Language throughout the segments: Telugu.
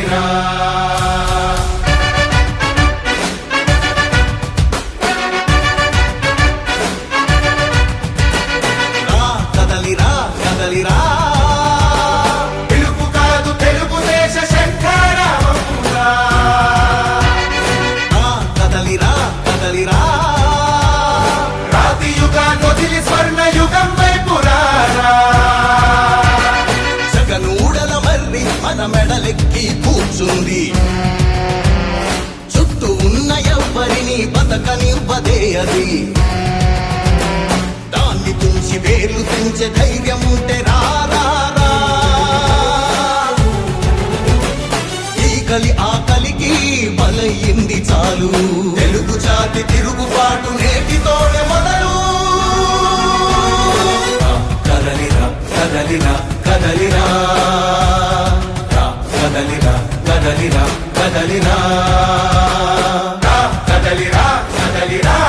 కదలిరా కదలిరా కదలిరా పిలుపు కాదు తెలుగుదేశ శంఖారావంగా కదలిరా కదలిరా రాతి యుగాన్ని వదిలి స్వర్ణ యుగం వైపు రారా జగనూడల మర్రి మన మెడలెక్కి కూర్చుంది చుట్టూ ఉన్న ఎవ్వరిని బతకనివ్వదే అది తుంచి వేలు తెంచే ధైర్యం ఉంటే రారా ఈ కలి ఆకలికి బలయింది చాలు తెలుగు జాతి తిరుగుబాటు నేటితోనే మొదలు కదలిరా కదలిరా కదలిరా కదలిరా కదలిరా కదలిరా కదలిరా కదలిరా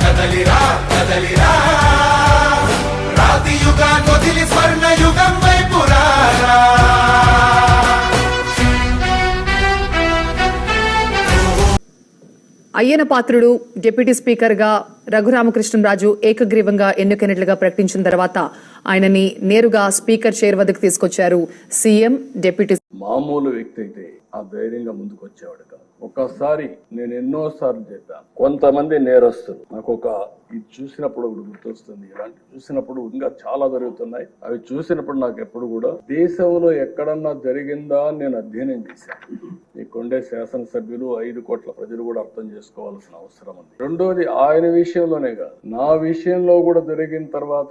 కదలిరా కదలిరా రాతి యుగాన్ని వదిలి స్వర్ణ యుగం వైపు రారా అయ్యన పాత్రుడు డిప్యూటీ స్పీకర్ గా రఘురామకృష్ణంరాజు ఏకగ్రీవంగా ఎన్నికైనట్లుగా ప్రకటించిన తర్వాత ఆయనని నేరుగా స్పీకర్ చైర్ వద్దకు తీసుకొచ్చారు సీఎం డిప్యూటీ. మామూలు వ్యక్తి అయితే ఆ ధైర్యంగా ముందుకు వచ్చేవాడు కాదు. ఒకసారి నేను ఎన్నోసార్లు చెప్పాను, కొంతమంది నేరస్తులు నాకు ఇది చూసినప్పుడు ఒకటి గుర్తొస్తుంది. ఇలాంటి చూసినప్పుడు ఇంకా చాలా జరుగుతున్నాయి. అవి చూసినప్పుడు నాకు ఎప్పుడు కూడా దేశంలో ఎక్కడన్నా జరిగిందా నేను అధ్యయనం చేశాను. ఇక్కడుండే శాసనసభ్యులు 5 కోట్ల ప్రజలు కూడా అర్థం చేసుకోవాల్సిన అవసరం ఉంది. రెండోది ఆయన విషయంలోనే కాదు, నా విషయంలో కూడా జరిగిన తర్వాత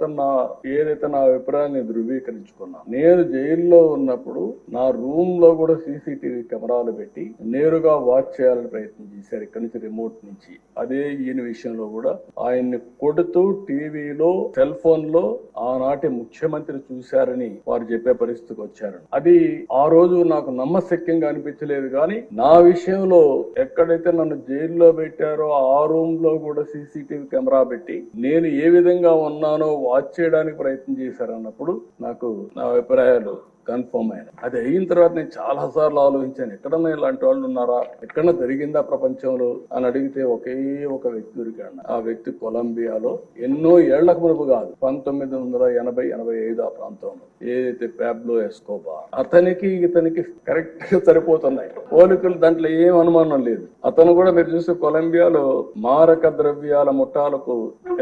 ఏదైతే నా అభిప్రాయాన్ని ధృవీకరించుకున్నా. నేను జైల్లో ఉన్నప్పుడు నా రూమ్ లో కూడా సీసీటీవీ కెమెరాలు పెట్టి నేరుగా వాచ్ చేయాలని ప్రయత్నం చేశారు ఇక్కడి నుంచి, రిమోట్ నుంచి. అదే ఈయన విషయంలో కూడా ఆయన్ని కొడుతూ టీవీలో సెల్ ఫోన్ లో ఆనాటి ముఖ్యమంత్రి చూశారని వారు చెప్పే పరిస్థితికి వచ్చారు. అది ఆ రోజు నాకు నమ్మశక్యంగా అనిపించలేదు. కానీ నా విషయంలో ఎక్కడైతే నన్ను జైల్లో పెట్టారో ఆ రూమ్ లో కూడా సీసీటీవీ కెమెరా పెట్టి నేను ఏ విధంగా ఉన్నానో వాచ్ చేయడానికి ప్రయత్నం చేశారన్నప్పుడు నాకు నా అభిప్రాయాలు కన్ఫర్మ్ అయినా. అది అయిన తర్వాత నేను చాలా సార్లు ఆలోచించాను, ఎక్కడన్నా ఇలాంటి వాళ్ళు ఉన్నారా, ఎక్కడన్నా జరిగిందా ప్రపంచంలో అని అడిగితే ఒకే ఒక వ్యక్తి దొరికాడు. ఆ వ్యక్తి కొలంబియాలో ఎన్నో ఏళ్లకు మునుపు కాదు, 1980-85 ఆ ప్రాంతంలో ఏదైతే పాబ్లో ఎస్కోబార్, అతనికి ఇతనికి కరెక్ట్ గా సరిపోతున్నాయి పోలికలు, దాంట్లో ఏం అనుమానం లేదు. అతను కూడా మీరు చూస్తే కొలంబియాలో మారక ద్రవ్యాల ముఠాలకు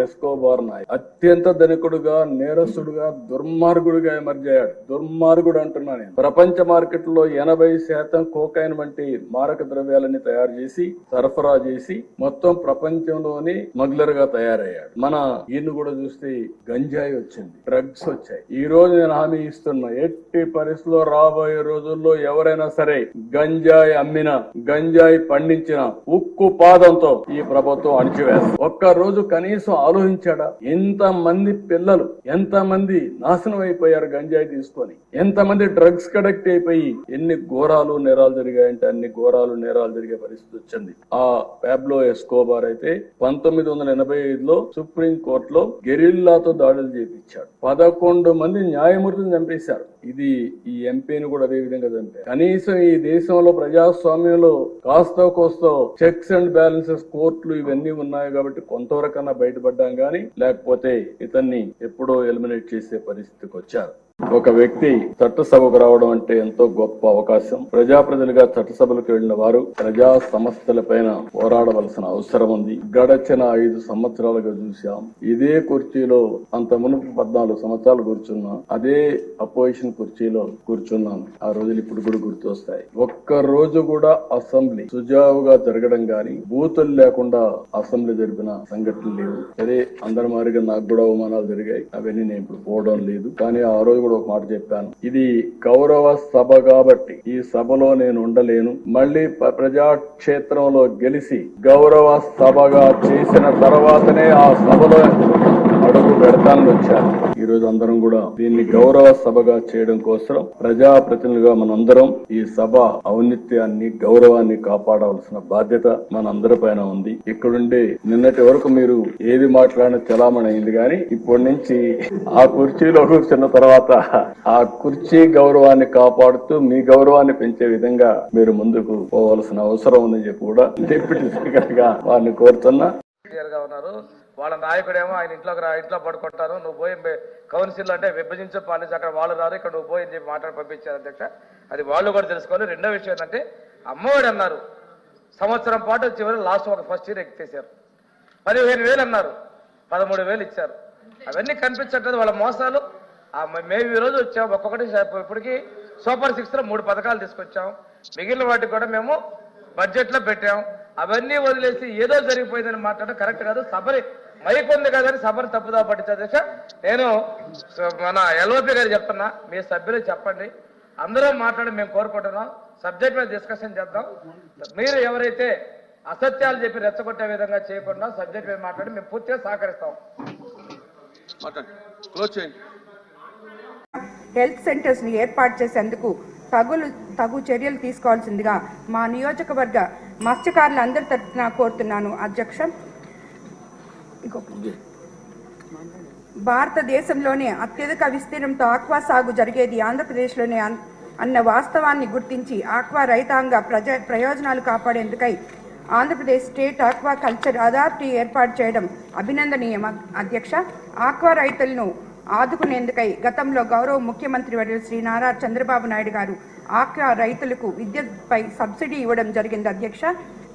ఎస్కోబార్ నాయక్ అత్యంత ధనికుడుగా, నేరస్తుడుగా, దుర్మార్గుడిగా ఎమర్జ్ అయ్యాడు. దుర్మార్గుడు అంటున్నా నేను. ప్రపంచ మార్కెట్ లో 80% కోకైన్ వంటి మారక ద్రవ్యాలని తయారు చేసి సరఫరా చేసి మొత్తం ప్రపంచంలోని స్మగ్లర్ గా తయారయ్యాడు. మన ఈయన కూడా చూస్తే గంజాయి వచ్చింది, డ్రగ్స్ వచ్చాయి. ఈ రోజు నేను హామీ ఇస్తున్నా, ఎట్టి పరిస్థితుల్లో రాబోయే రోజుల్లో ఎవరైనా సరే గంజాయి అమ్మినా, గంజాయి పండించిన ఉక్కు పాదంతో ఈ ప్రభుత్వం అణిచివేస్తుంది. ఒక్క రోజు కనీసం ఆలోచించాడా? ఎంతమంది పిల్లలు, ఎంతమంది నాశనం అయిపోయారు గంజాయి తీసుకొని, ఎంతమంది డ్రగ్స్ కడెక్ట్ అయిపోయి ఎన్ని ఘోరాలు నేరాలు జరిగాయంటే అన్ని ఘోరాలు నేరాలు జరిగే పరిస్థితి వచ్చింది. ఆ పాబ్లో ఎస్కోబార్ అయితే 1985లో సుప్రీం కోర్టులో గెరిల్లాతో దాడులు చేపించాడు. 11 మంది న్యాయమూర్తులను చంపేశారు. ఇది ఈ ఎంపీని కూడా అదే విధంగా చంపారు. కనీసం ఈ దేశంలో ప్రజాస్వామ్యంలో కాస్తో కోస్తో చెక్స్ అండ్ బ్యాలెన్సెస్ కోర్టులు ఇవన్నీ ఉన్నాయి కాబట్టి కొంతవరకన్నా బయటపడ్డాం గానీ, లేకపోతే ఇతన్ని ఎప్పుడో ఎలిమినేట్ చేసే పరిస్థితికి వచ్చారు. ఒక వ్యక్తి చట్టసభకు రావడం అంటే ఎంతో గొప్ప అవకాశం. ప్రజలుగా చట్టసభలకు వెళ్లిన వారు ప్రజా సమస్యలపైన పోరాడవలసిన అవసరం ఉంది. గడచిన 5 సంవత్సరాలుగా చూశాం. ఇదే కుర్చీలో అంత మునుపు 14 సంవత్సరాలు కూర్చున్నా, అదే అపోజిషన్ కుర్చీలో కూర్చున్నాను. ఆ రోజులు ఇప్పుడు కూడా గుర్తొస్తాయి. ఒక్క రోజు కూడా అసెంబ్లీ సుజావుగా జరగడం గాని, బూతులు లేకుండా అసెంబ్లీ జరిపిన సంఘటనలు లేవు. సరే, అందరి మారిగా నాకు కూడా అవమానాలు జరిగాయి, అవన్నీ నేను ఇప్పుడు పోవడం లేదు. కానీ ఆ రోజు ఒక మాట చెప్పాను, ఇది గౌరవ సభ కాబట్టి ఈ సభలో నేను ఉండలేను. మళ్లీ ప్రజాక్షేత్రంలో గెలిచి గౌరవ సభగా చేసిన తర్వాతనే ఆ సభలో అడుగు పెడతానని వచ్చాను. ఈ రోజు అందరం కూడా దీన్ని గౌరవ సభగా చేయడం కోసం ప్రజాప్రతినిధులుగా మనందరం ఈ సభ ఔన్నత్యాన్ని గౌరవాన్ని కాపాడవలసిన బాధ్యత మనందరిపైన ఉంది. ఇక్కడుండే నిన్నటి వరకు మీరు ఏది మాట్లాడినా చలామణి అయింది, కానీ ఇప్పటి నుంచి ఆ కుర్చీలో కూర్చున్న తర్వాత ఆ కుర్చీ గౌరవాన్ని కాపాడుతూ మీ గౌరవాన్ని పెంచే విధంగా మీరు ముందుకు పోవలసిన అవసరం ఉందని చెప్పి కూడా డిప్యూటీ స్పీకర్ గా వారిని కోరుతున్నా. ఉన్నారు వాళ్ళ నాయకుడేమో ఆయన ఇంట్లో పడుకుంటారు, నువ్వు పోయి కౌన్సిల్ అంటే విభజించు పాలించి అక్కడ వాళ్ళు రారు, ఇక్కడ నువ్వు పోయి అని చెప్పి మాట్లాడి పంపించారు అధ్యక్ష. అది వాళ్ళు కూడా తెలుసుకోవాలి. రెండో విషయం ఏంటంటే అమ్మఒడి అన్నారు, సంవత్సరం పాటు చివరి లాస్ట్ ఒక ఫస్ట్ ఇయర్ ఎక్కేశారు. 15,000 అన్నారు, 13,000 ఇచ్చారు. అవన్నీ కనిపించట్లేదు వాళ్ళ మోసాలు. మేము ఈ రోజు వచ్చాం, ఒక్కొక్కటి ఇప్పటికి సూపర్ 6లో 3 పథకాలు తీసుకొచ్చాం. మిగిలిన వాటికి కూడా మేము బడ్జెట్ లో పెట్టాం. అవన్నీ వదిలేసి ఏదో జరిగిపోయిందని మాట్లాడడం కరెక్ట్ కాదు. సభని మైక్ ఉంది కదని సభను తప్పుదా పట్టించే అధ్యక్ష. నేను మన ఎల్ఓపి గారు చెప్తున్నా, మీ సభ్యులు చెప్పండి, అందరూ మాట్లాడి మేము కోరుకుంటున్నాం, సబ్జెక్ట్ మీద డిస్కషన్ చేద్దాం. మీరు ఎవరైతే అసత్యాలు చెప్పి రెచ్చగొట్టే విధంగా చేయకుండా సబ్జెక్ట్ మీద మాట్లాడి మేము పూర్తిగా సహకరిస్తాం. హెల్త్ సెంటర్స్ ని ఏర్పాటు చేసేందుకు తగు చర్యలు తీసుకోవాల్సిందిగా మా నియోజకవర్గ మత్స్యకారులు అందరి తరఫున కోరుతున్నాను అధ్యక్ష. భారతదేశంలోనే అత్యధిక విస్తీర్ణంతో ఆక్వా సాగు జరిగేది ఆంధ్రప్రదేశ్లోనే అన్న వాస్తవాన్ని గుర్తించి ఆక్వా రైతాంగ ప్రయోజనాలు కాపాడేందుకై Andhra Pradesh state aqua culture authority ఏర్పాటు చేయడం అభినందనీయం అధ్యక్ష. ఆక్వా రైతులను ఆదుకునేందుకై గతంలో గౌరవ ముఖ్యమంత్రి వర్యులు శ్రీ నారా చంద్రబాబు నాయుడు గారు ఆక్వా రైతులకు విద్యుత్పై సబ్సిడీ ఇవ్వడం జరిగింది అధ్యక్ష.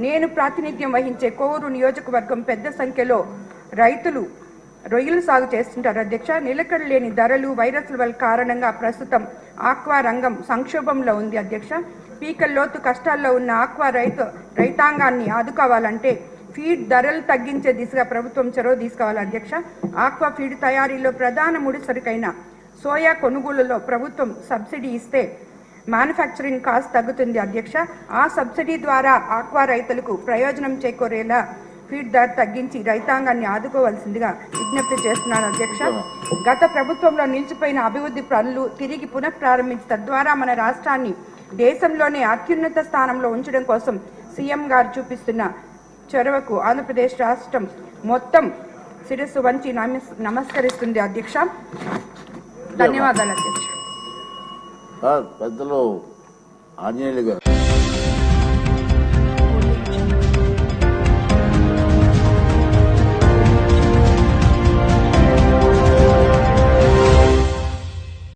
నేను ప్రాతినిధ్యం వహించే కోవూరు నియోజకవర్గం పెద్ద సంఖ్యలో రైతులు రొయ్యలు సాగు చేస్తుంటారు అధ్యక్ష. నిలకడ లేని ధరలు, వైరస్ల వల్ల కారణంగా ప్రస్తుతం ఆక్వా రంగం సంక్షోభంలో ఉంది అధ్యక్ష. పీకల్లోతు కష్టాల్లో ఉన్న ఆక్వా రైతాంగాన్ని ఆదుకోవాలంటే ఫీడ్ ధరలు తగ్గించే దిశగా ప్రభుత్వం చొరవ తీసుకోవాలి అధ్యక్ష. ఆక్వా ఫీడ్ తయారీలో ప్రధాన ముడిసరుకైన సోయా కొనుగోలులో ప్రభుత్వం సబ్సిడీ ఇస్తే మ్యానుఫ్యాక్చరింగ్ కాస్ట్ తగ్గుతుంది అధ్యక్ష. ఆ సబ్సిడీ ద్వారా ఆక్వా రైతులకు ప్రయోజనం చేకూరేలా ఫీడ్ ధర తగ్గించి రైతాంగాన్ని ఆదుకోవాల్సిందిగా విజ్ఞప్తి చేస్తున్నాను అధ్యక్ష. గత ప్రభుత్వంలో నిలిచిపోయిన అభివృద్ధి పనులు తిరిగి పునఃప్రారంభించి తద్వారా మన రాష్ట్రాన్ని దేశంలోనే అత్యున్నత స్థానంలో ఉంచడం కోసం సీఎం గారు చూపిస్తున్న చొరవకు ఆంధ్రప్రదేశ్ రాష్ట్రం మొత్తం శిరస్సు వంచి నమస్కరిస్తుంది అధ్యక్ష. ధన్యవాదాలు అధ్యక్ష. పెద్దలు ఆంజనేయులు గారు.